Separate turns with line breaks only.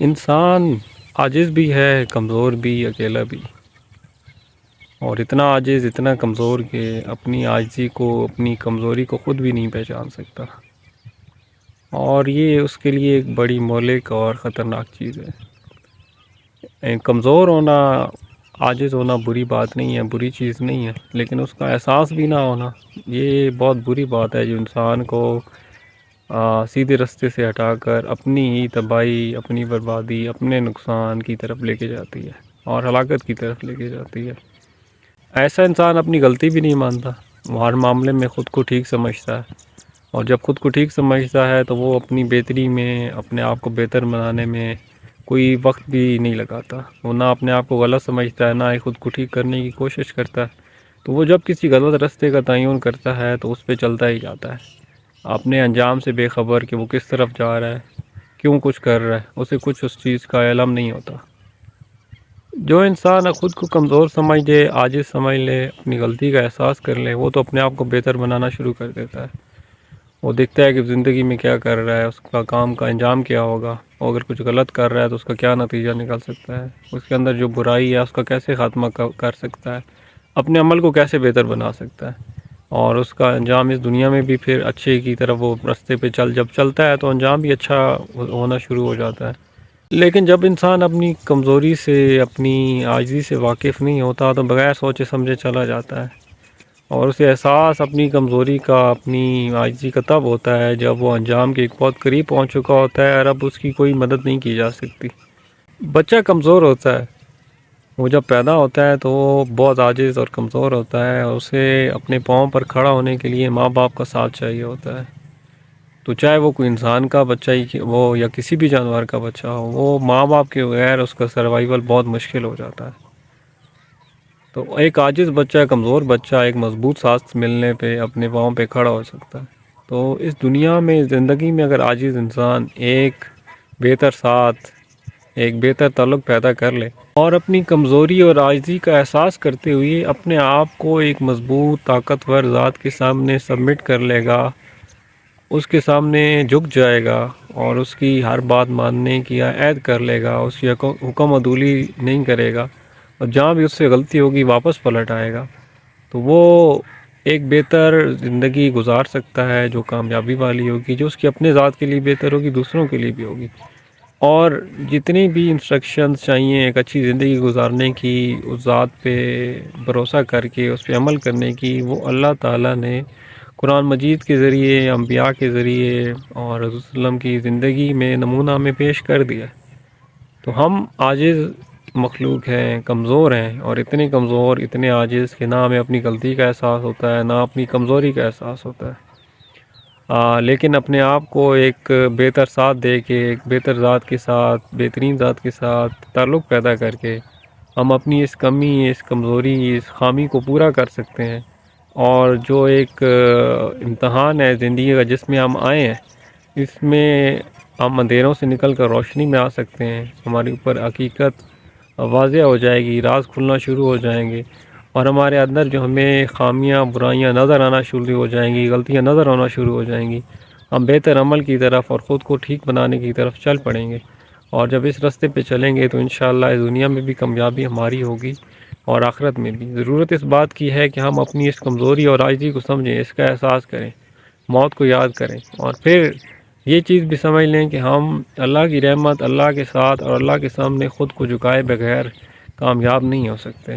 انسان عاجز بھی ہے، کمزور بھی، اکیلا بھی، اور اتنا عاجز اتنا کمزور کہ اپنی عاجزی کو اپنی کمزوری کو خود بھی نہیں پہچان سکتا، اور یہ اس کے لیے ایک بڑی مہلک اور خطرناک چیز ہے۔ کمزور ہونا، عاجز ہونا بری بات نہیں ہے، بری چیز نہیں ہے، لیکن اس کا احساس بھی نہ ہونا یہ بہت بری بات ہے، جو انسان کو سیدھے راستے سے ہٹا کر اپنی ہی تباہی، اپنی بربادی، اپنے نقصان کی طرف لے کے جاتی ہے اور ہلاکت کی طرف لے کے جاتی ہے۔ ایسا انسان اپنی غلطی بھی نہیں مانتا، وہ ہر معاملے میں خود کو ٹھیک سمجھتا ہے، اور جب خود کو ٹھیک سمجھتا ہے تو وہ اپنی بہتری میں، اپنے آپ کو بہتر بنانے میں کوئی وقت بھی نہیں لگاتا۔ وہ نہ اپنے آپ کو غلط سمجھتا ہے، نہ ہی خود کو ٹھیک کرنے کی کوشش کرتا ہے۔ تو وہ جب کسی غلط راستے کا تعین کرتا ہے تو اس پہ چلتا ہی جاتا ہے، اپنے انجام سے بے خبر کہ وہ کس طرف جا رہا ہے، کیوں کچھ کر رہا ہے، اسے کچھ اس چیز کا علم نہیں ہوتا۔ جو انسان خود کو کمزور سمجھ لے، عاجز سمجھ لے، اپنی غلطی کا احساس کر لے، وہ تو اپنے آپ کو بہتر بنانا شروع کر دیتا ہے۔ وہ دیکھتا ہے کہ زندگی میں کیا کر رہا ہے، اس کا کام کا انجام کیا ہوگا، اور اگر کچھ غلط کر رہا ہے تو اس کا کیا نتیجہ نکل سکتا ہے، اس کے اندر جو برائی ہے اس کا کیسے خاتمہ کر سکتا ہے، اپنے عمل کو کیسے بہتر بنا سکتا ہے، اور اس کا انجام اس دنیا میں بھی پھر اچھے کی طرف وہ راستے پہ جب چلتا ہے تو انجام بھی اچھا ہونا شروع ہو جاتا ہے۔ لیکن جب انسان اپنی کمزوری سے، اپنی عاجزی سے واقف نہیں ہوتا تو بغیر سوچے سمجھے چلا جاتا ہے، اور اسے احساس اپنی کمزوری کا، اپنی عاجزی کا تب ہوتا ہے جب وہ انجام کے ایک بہت قریب پہنچ چکا ہوتا ہے اور اب اس کی کوئی مدد نہیں کی جا سکتی۔ بچہ کمزور ہوتا ہے، وہ جب پیدا ہوتا ہے تو وہ بہت عاجز اور کمزور ہوتا ہے، اور اسے اپنے پاؤں پر کھڑا ہونے کے لیے ماں باپ کا ساتھ چاہیے ہوتا ہے۔ تو چاہے وہ کوئی انسان کا بچہ ہی وہ یا کسی بھی جانور کا بچہ ہو، وہ ماں باپ کے بغیر اس کا سروائیول بہت مشکل ہو جاتا ہے۔ تو ایک عاجز بچہ، کمزور بچہ ایک مضبوط ساتھ ملنے پہ اپنے پاؤں پہ کھڑا ہو سکتا ہے۔ تو اس دنیا میں، زندگی میں، اگر عاجز انسان ایک بہتر ساتھ، ایک بہتر تعلق پیدا کر لے اور اپنی کمزوری اور عاجزی کا احساس کرتے ہوئے اپنے آپ کو ایک مضبوط طاقتور ذات کے سامنے سبمٹ کر لے گا، اس کے سامنے جھک جائے گا اور اس کی ہر بات ماننے کی عہد کر لے گا، اس کی حکم عدولی نہیں کرے گا، اور جہاں بھی اس سے غلطی ہوگی واپس پلٹ آئے گا، تو وہ ایک بہتر زندگی گزار سکتا ہے، جو کامیابی والی ہوگی، جو اس کی اپنے ذات کے لیے بہتر ہوگی، دوسروں کے لیے بھی ہوگی۔ اور جتنی بھی انسٹرکشنز چاہیے ایک اچھی زندگی گزارنے کی، اس ذات پہ بھروسہ کر کے اس پہ عمل کرنے کی، وہ اللہ تعالیٰ نے قرآن مجید کے ذریعے، انبیاء کے ذریعے اور رسول صلی اللہ علیہ وسلم کی زندگی میں نمونہ ہمیں پیش کر دیا۔ تو ہم عاجز مخلوق ہیں، کمزور ہیں، اور اتنے کمزور، اتنے عاجز کہ نہ ہمیں اپنی غلطی کا احساس ہوتا ہے، نہ اپنی کمزوری کا احساس ہوتا ہے۔ لیکن اپنے آپ کو ایک بہتر ساتھ دے کے، ایک بہتر ذات کے ساتھ، بہترین ذات کے ساتھ تعلق پیدا کر کے ہم اپنی اس کمی، اس کمزوری، اس خامی کو پورا کر سکتے ہیں، اور جو ایک امتحان ہے زندگی کا جس میں ہم آئے ہیں، اس میں ہم اندھیروں سے نکل کر روشنی میں آ سکتے ہیں، ہمارے اوپر حقیقت واضح ہو جائے گی، راز کھلنا شروع ہو جائیں گے، اور ہمارے اندر جو ہمیں خامیاں، برائیاں نظر آنا شروع ہو جائیں گی، غلطیاں نظر آنا شروع ہو جائیں گی، ہم بہتر عمل کی طرف اور خود کو ٹھیک بنانے کی طرف چل پڑیں گے، اور جب اس راستے پہ چلیں گے تو انشاءاللہ اس دنیا میں بھی کامیابی ہماری ہوگی اور آخرت میں بھی۔ ضرورت اس بات کی ہے کہ ہم اپنی اس کمزوری اور عاجزی کو سمجھیں، اس کا احساس کریں، موت کو یاد کریں، اور پھر یہ چیز بھی سمجھ لیں کہ ہم اللہ کی رحمت، اللہ کے ساتھ اور اللہ کے سامنے خود کو جھکائے بغیر کامیاب نہیں ہو سکتے۔